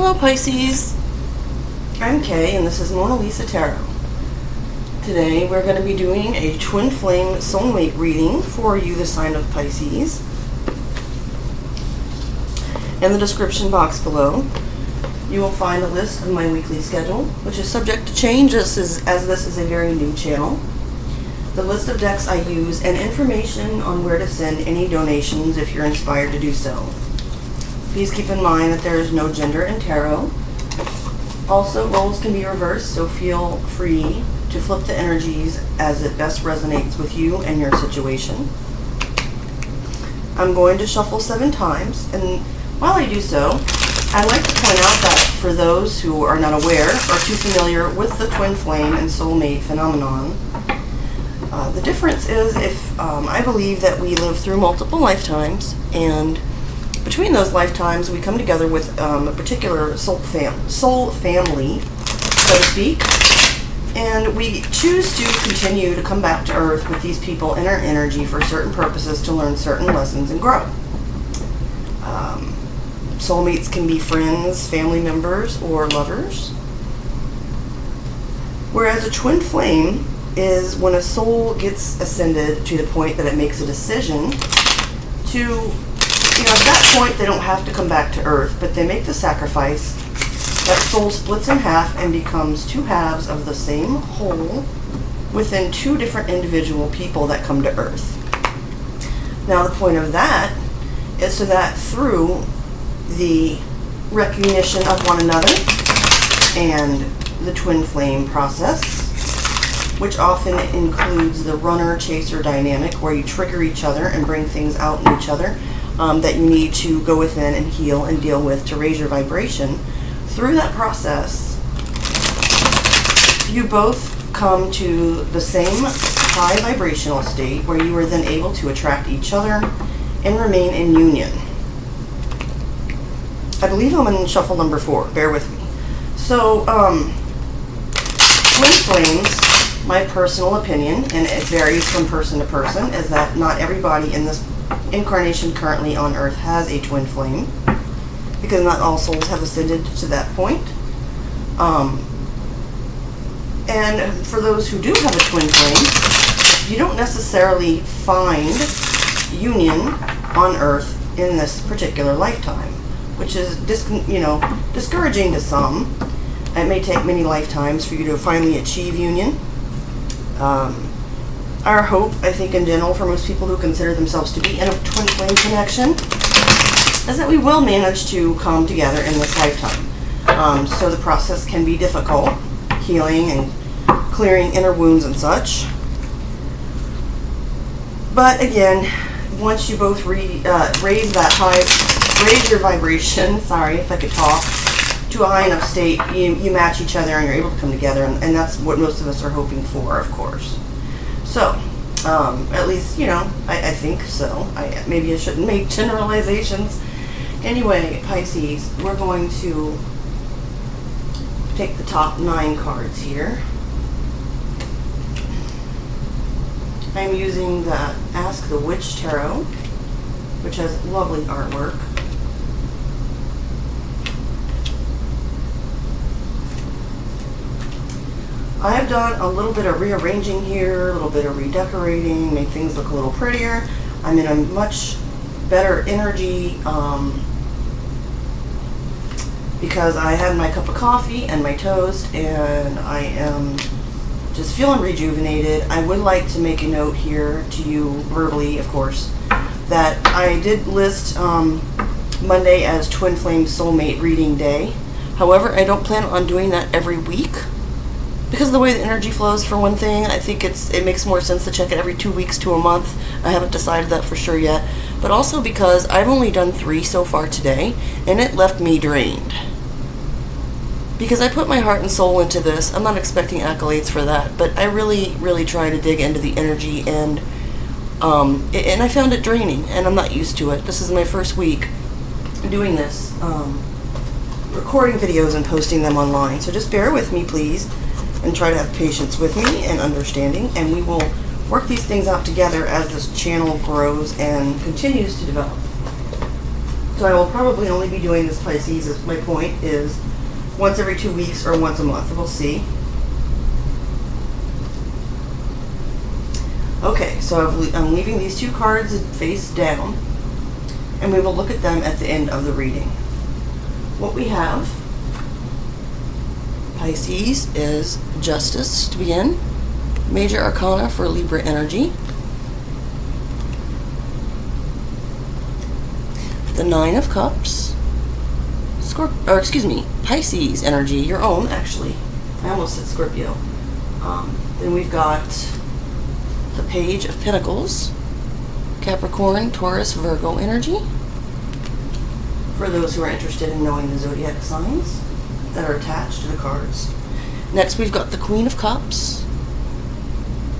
Hello Pisces, I'm Kay and this is Mona Lisa Tarot. Today we're going to be doing a twin flame soulmate reading for you, the sign of Pisces. In the description box below you will find a list of my weekly schedule, which is subject to change as this is a very new channel. The list of decks I use and information on where to send any donations if you're inspired to do so. Please keep in mind that there is no gender in tarot. Also, roles can be reversed, so feel free to flip the energies as it best resonates with you and your situation. I'm going to shuffle 7 times, and while I do so, I'd like to point out that for those who are not aware or too familiar with the twin flame and soulmate phenomenon, the difference is I believe that we live through multiple lifetimes, and between those lifetimes we come together with a particular soul family, so to speak, and we choose to continue to come back to Earth with these people in our energy for certain purposes to learn certain lessons and grow. Soulmates can be friends, family members, or lovers. Whereas a twin flame is when a soul gets ascended to the point that it makes a decision to, at that point they don't have to come back to Earth, but they make the sacrifice. That soul splits in half and becomes 2 halves of the same whole within 2 different individual people that come to Earth. Now the point of that is so that through the recognition of one another and the twin flame process, which often includes the runner-chaser dynamic where you trigger each other and bring things out in each other that you need to go within and heal and deal with to raise your vibration. Through that process, you both come to the same high vibrational state where you are then able to attract each other and remain in union. I believe I'm in shuffle number 4. Bear with me. So, twin flames, my personal opinion, and it varies from person to person, is that not everybody in this incarnation currently on Earth has a twin flame, because not all souls have ascended to that point. And for those who do have a twin flame, you don't necessarily find union on Earth in this particular lifetime, which is discouraging to some. It may take many lifetimes for you to finally achieve union. Our hope, I think in general, for most people who consider themselves to be in a twin flame connection, is that we will manage to come together in this lifetime. So the process can be difficult, healing and clearing inner wounds and such. But again, once you both raise your vibration, sorry if I could talk, to a high enough state, you match each other and you're able to come together, and that's what most of us are hoping for, of course. So, at least, I think so. Maybe I shouldn't make generalizations. Anyway, Pisces, we're going to take the top 9 cards here. I'm using the Ask the Witch Tarot, which has lovely artwork. I have done a little bit of rearranging here, a little bit of redecorating, make things look a little prettier. I'm in a much better energy because I had my cup of coffee and my toast, and I am just feeling rejuvenated. I would like to make a note here to you, verbally of course, that I did list Monday as Twin Flame Soulmate Reading Day. However, I don't plan on doing that every week, because of the way the energy flows, for one thing. I think it makes more sense to check it every 2 weeks to a month. I haven't decided that for sure yet. But also because I've only done 3 so far today, and it left me drained. Because I put my heart and soul into this. I'm not expecting accolades for that, but I really, really try to dig into the energy, and I found it draining, and I'm not used to it. This is my first week doing this, recording videos and posting them online. So just bear with me, please, and try to have patience with me and understanding, and we will work these things out together as this channel grows and continues to develop. So I will probably only be doing this, Pisces, as my point is once every 2 weeks or once a month. We'll see. Okay, so I'm leaving these 2 cards face down, and we will look at them at the end of the reading. What we have, Pisces, is Justice to begin, Major Arcana for Libra energy, the 9 of Cups, Pisces energy, your own, actually. I almost said Scorpio. Then we've got the Page of Pentacles, Capricorn, Taurus, Virgo energy, for those who are interested in knowing the zodiac signs that are attached to the cards. Next, we've got the Queen of Cups,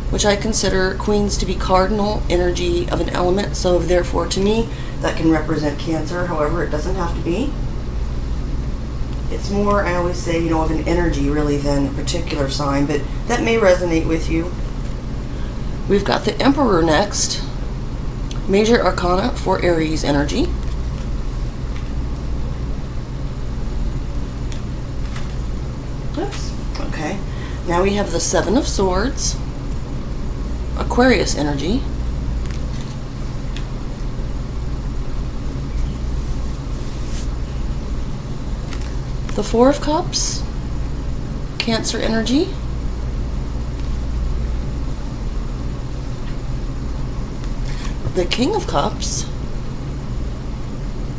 which I consider queens to be cardinal energy of an element, so therefore to me that can represent Cancer. However, it doesn't have to be. It's more, I always say, you know, of an energy really than a particular sign, but that may resonate with you. We've got the Emperor next, Major Arcana for Aries energy, oops, okay. Now we have the 7 of Swords, Aquarius energy, the 4 of Cups, Cancer energy, the King of Cups,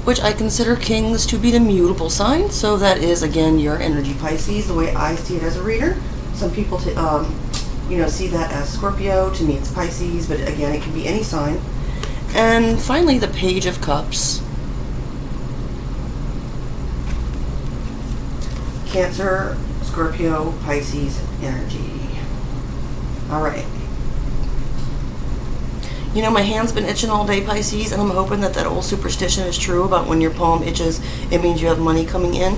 which I consider kings to be the mutable sign, so that is again your energy, Pisces, the way I see it as a reader. Some people see that as Scorpio. To me it's Pisces, but again it can be any sign. And finally the Page of Cups, Cancer, Scorpio, Pisces energy. Alright. You know, my hand's been itching all day, Pisces, and I'm hoping that old superstition is true about when your palm itches, it means you have money coming in.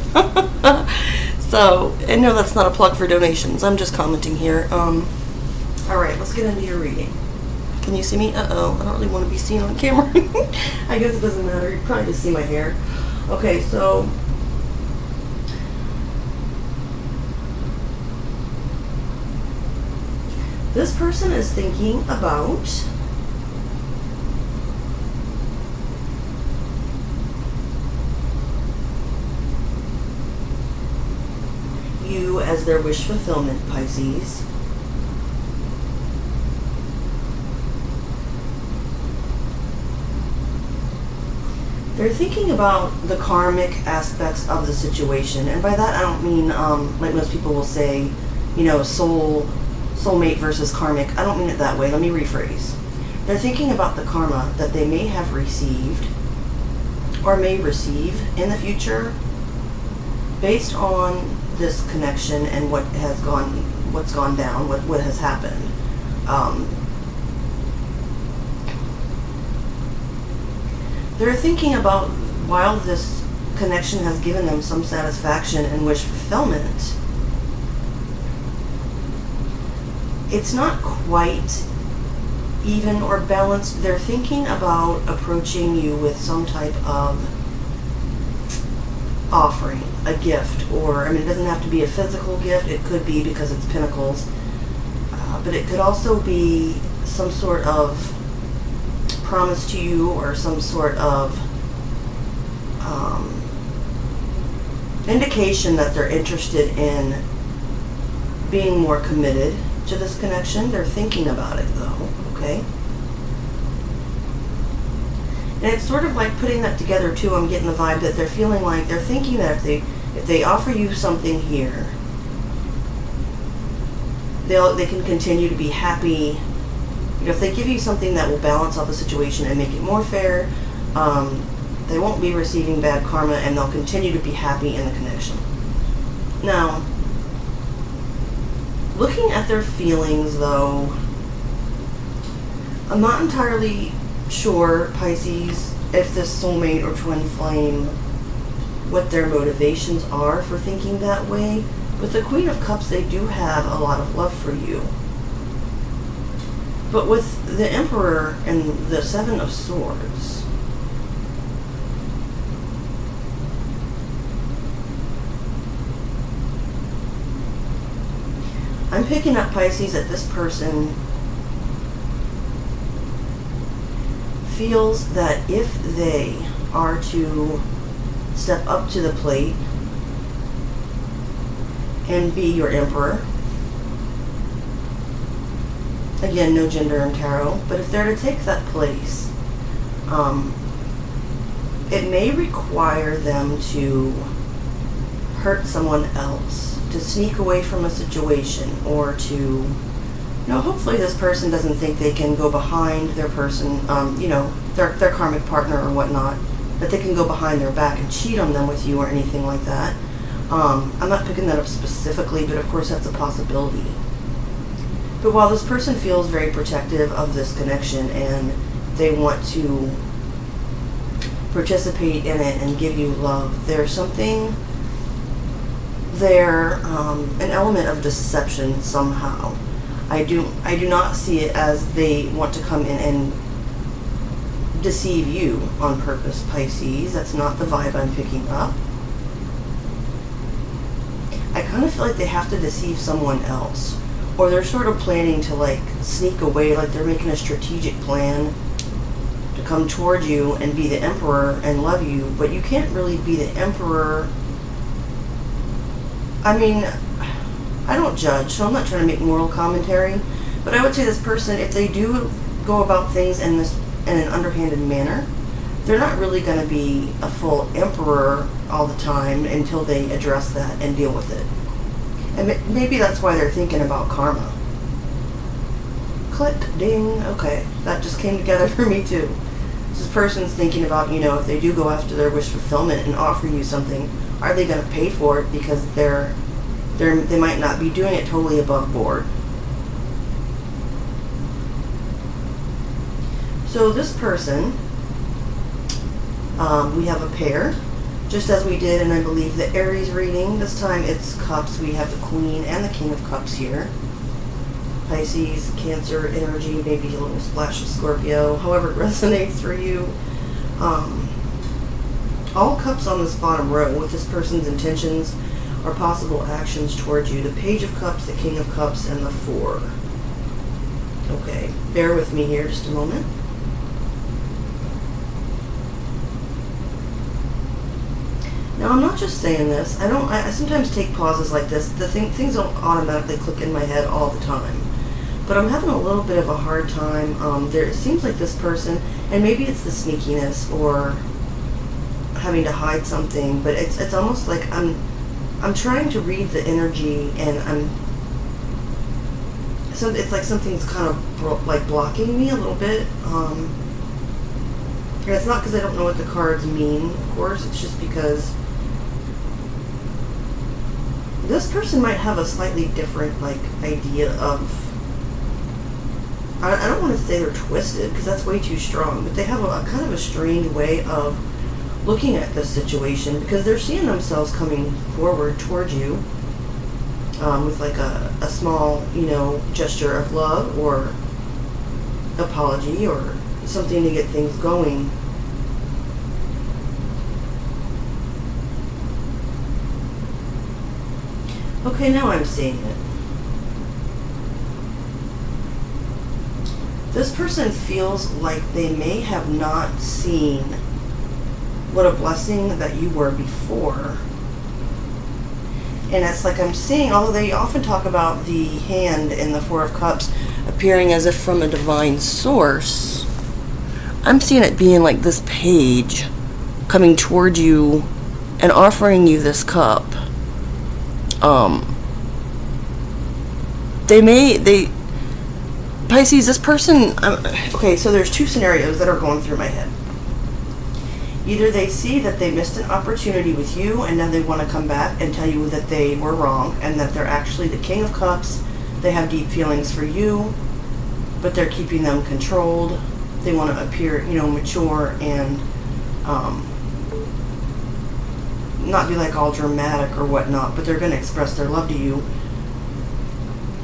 So, and no, that's not a plug for donations. I'm just commenting here. Alright, let's get into your reading. Can you see me? Uh-oh, I don't really want to be seen on camera. I guess it doesn't matter. You probably just see my hair. Okay, so this person is thinking about you as their wish fulfillment, Pisces. They're thinking about the karmic aspects of the situation, and by that I don't mean like most people will say, you know, soulmate versus karmic. I don't mean it that way. Let me rephrase. They're thinking about the karma that they may have received or may receive in the future based on this connection and what's gone down, what has happened. They're thinking about, while this connection has given them some satisfaction and wish fulfillment, it's not quite even or balanced. They're thinking about approaching you with some type of offering, a gift, or, I mean, it doesn't have to be a physical gift. It could be, because it's pentacles, but it could also be some sort of promise to you, or some sort of indication that they're interested in being more committed to this connection. They're thinking about it though, okay? And it's sort of like putting that together too. I'm getting the vibe that they're feeling like, they're thinking that if they offer you something here, they can continue to be happy. You know, if they give you something that will balance out the situation and make it more fair, they won't be receiving bad karma, and they'll continue to be happy in the connection. Now, looking at their feelings though, I'm not entirely sure, Pisces, if this soulmate or twin flame, what their motivations are for thinking that way. With the Queen of Cups, they do have a lot of love for you. But with the Emperor and the 7 of Swords, I'm picking up, Pisces, that this person feels that if they are to step up to the plate and be your emperor, again, no gender in tarot, but if they're to take that place, it may require them to hurt someone else, to sneak away from a situation, or to, hopefully this person doesn't think they can go behind their person, their karmic partner or whatnot, that they can go behind their back and cheat on them with you or anything like that. I'm not picking that up specifically, but of course that's a possibility. But while this person feels very protective of this connection and they want to participate in it and give you love, there's something there, an element of deception somehow. I do not see it as they want to come in and deceive you on purpose, Pisces. That's not the vibe I'm picking up. I kind of feel like they have to deceive someone else, or they're sort of planning to like sneak away, like they're making a strategic plan to come toward you and be the emperor and love you, but you can't really be the emperor. I mean, I don't judge, so I'm not trying to make moral commentary, but I would say this person, if they do go about things in an underhanded manner, they're not really going to be a full emperor all the time until they address that and deal with it. And maybe that's why they're thinking about karma. Click, ding, okay, that just came together for me too. This person's thinking about, if they do go after their wish fulfillment and offer you something, are they going to pay for it, because they might not be doing it totally above board. So this person, we have a pair, just as we did in, I believe, the Aries reading. This time it's cups. We have the Queen and the King of Cups here. Pisces, Cancer energy, maybe a little splash of Scorpio, however it resonates for you. All cups on this bottom row with this person's intentions or possible actions towards you. The Page of Cups, the King of Cups, and the Four. Okay, bear with me here just a moment. Now, I'm not just saying this. I sometimes take pauses like this. Things don't automatically click in my head all the time. But I'm having a little bit of a hard time. It seems like this person, and maybe it's the sneakiness or having to hide something, but it's almost like I'm trying to read the energy, and so it's like something's kind of like blocking me a little bit. And it's not because I don't know what the cards mean, of course. It's just because this person might have a slightly different idea of, I don't want to say they're twisted, because that's way too strong, but they have a kind of a strange way of looking at this situation, because they're seeing themselves coming forward towards you with like a small, gesture of love or apology or something to get things going. Okay, now I'm seeing it. This person feels like they may have not seen what a blessing that you were before. And it's like I'm seeing, although they often talk about the hand in the Four of Cups appearing as if from a divine source, I'm seeing it being like this page coming toward you and offering you this cup. Pisces, this person, okay, so there's two scenarios that are going through my head. Either they see that they missed an opportunity with you and now they want to come back and tell you that they were wrong and that they're actually the King of Cups. They have deep feelings for you, but they're keeping them controlled. They want to appear, mature and not be like all dramatic or whatnot, but they're going to express their love to you.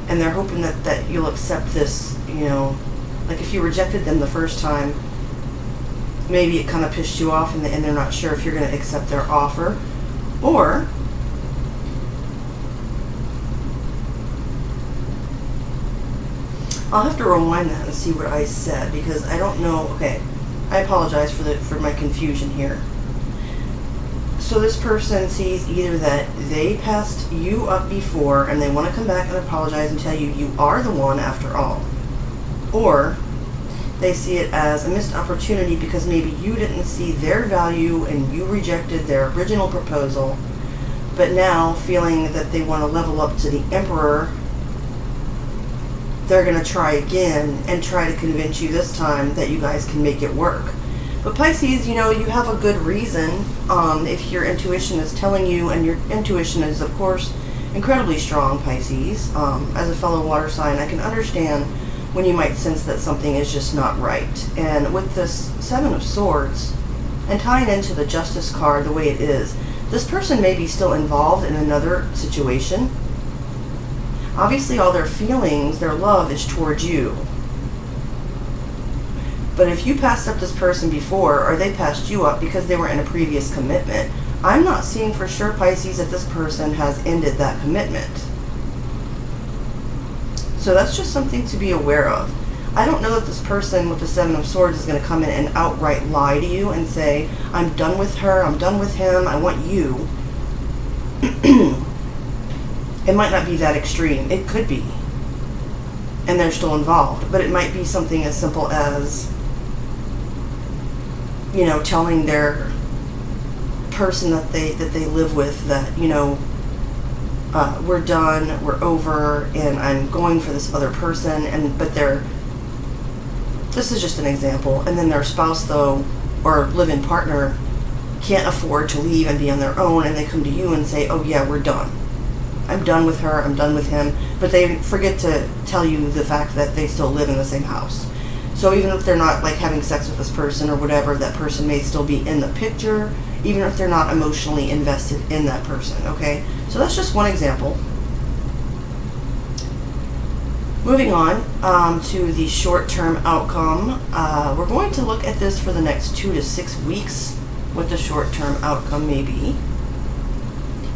And they're hoping that you'll accept this, like if you rejected them the first time, maybe it kind of pissed you off and they're not sure if you're going to accept their offer. Or I'll have to rewind that and see what I said, because I don't know. Okay, I apologize for my confusion here. So this person sees either that they passed you up before and they want to come back and apologize and tell you you are the one after all. Or they see it as a missed opportunity because maybe you didn't see their value and you rejected their original proposal, but now feeling that they want to level up to the Emperor, they're going to try again and try to convince you this time that you guys can make it work. But Pisces, you have a good reason if your intuition is telling you, and your intuition is, of course, incredibly strong, Pisces. As a fellow water sign, I can understand when you might sense that something is just not right. And with this Seven of Swords, and tying into the Justice card the way it is, this person may be still involved in another situation. Obviously, all their feelings, their love is towards you. But if you passed up this person before, or they passed you up because they were in a previous commitment, I'm not seeing for sure, Pisces, that this person has ended that commitment. So that's just something to be aware of. I don't know that this person with the Seven of Swords is going to come in and outright lie to you and say, I'm done with her, I'm done with him, I want you. It might not be that extreme. It could be. And they're still involved. But it might be something as simple as, telling their person that they live with that, we're done, we're over, and I'm going for this other person, this is just an example, and then their spouse, though, or live-in partner, can't afford to leave and be on their own, and they come to you and say, oh yeah, we're done. I'm done with her, I'm done with him, but they forget to tell you the fact that they still live in the same house. So even if they're not having sex with this person or whatever, that person may still be in the picture, even if they're not emotionally invested in that person, okay? So that's just one example. Moving on to the short-term outcome. We're going to look at this for the next 2 to 6 weeks, what the short-term outcome may be.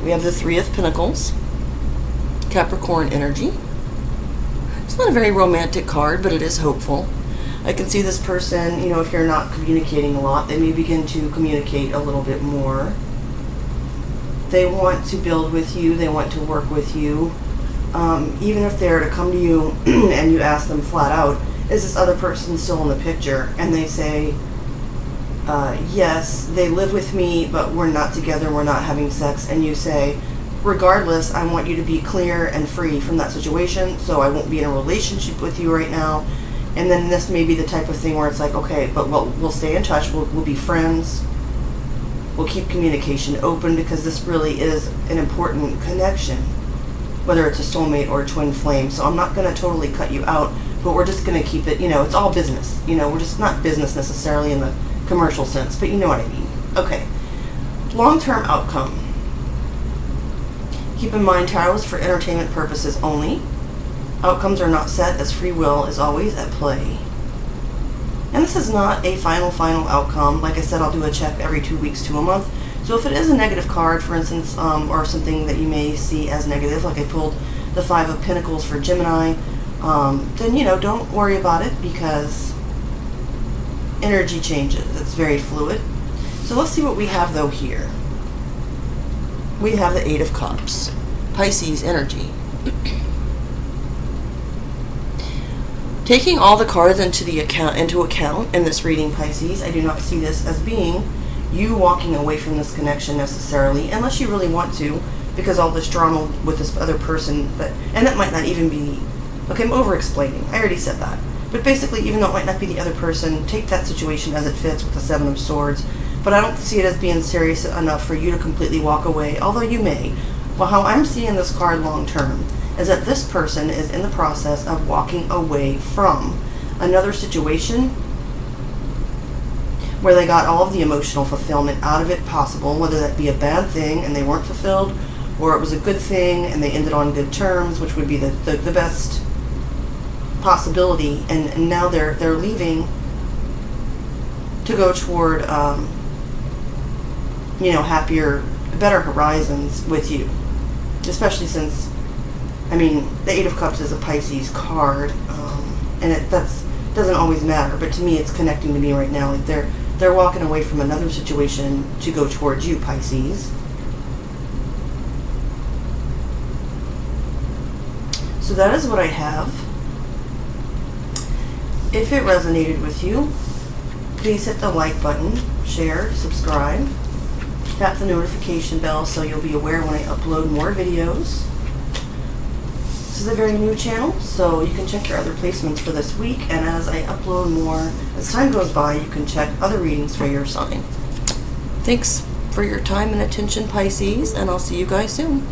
We have the Three of Pentacles, Capricorn energy. It's not a very romantic card, but it is hopeful. I can see this person, if you're not communicating a lot, they may begin to communicate a little bit more. They want to build with you, they want to work with you. Even if they're to come to you and you ask them flat out, is this other person still in the picture? And they say, yes, they live with me, but we're not together, we're not having sex. And you say, regardless, I want you to be clear and free from that situation, so I won't be in a relationship with you right now. And then this may be the type of thing where it's like, okay, but we'll stay in touch, we'll be friends, we'll keep communication open, because this really is an important connection, whether it's a soulmate or a twin flame. So I'm not going to totally cut you out, but we're just going to keep it, it's all business. We're just not business necessarily in the commercial sense, but you know what I mean. Okay. Long-term outcome. Keep in mind, tarot is for entertainment purposes only. Outcomes are not set, as free will is always at play. And this is not a final outcome. Like I said, I'll do a check every 2 weeks to a month. So if it is a negative card, for instance, or something that you may see as negative, like I pulled the Five of Pentacles for Gemini, then, don't worry about it, because energy changes. It's very fluid. So let's see what we have, though, here. We have the Eight of Cups, Pisces energy. Taking all the cards into account in this reading, Pisces, I do not see this as being you walking away from this connection necessarily, unless you really want to, because all this drama with this other person, and that might not even be, okay, I'm over-explaining, I already said that. But basically, even though it might not be the other person, take that situation as it fits with the Seven of Swords, but I don't see it as being serious enough for you to completely walk away, although you may. Well, how I'm seeing this card long-term is that this person is in the process of walking away from another situation where they got all of the emotional fulfillment out of it possible, whether that be a bad thing and they weren't fulfilled, or it was a good thing and they ended on good terms, which would be the best possibility, and now they're leaving to go toward happier, better horizons with you, especially since, the Eight of Cups is a Pisces card. and that's doesn't always matter, but to me it's connecting to me right now. Like they're walking away from another situation to go towards you, Pisces. So that is what I have. If it resonated with you, please hit the like button, share, subscribe, tap the notification bell so you'll be aware when I upload more videos. This is a very new channel, so you can check your other placements for this week, and as I upload more, as time goes by, you can check other readings for your sign. Thanks for your time and attention, Pisces, and I'll see you guys soon.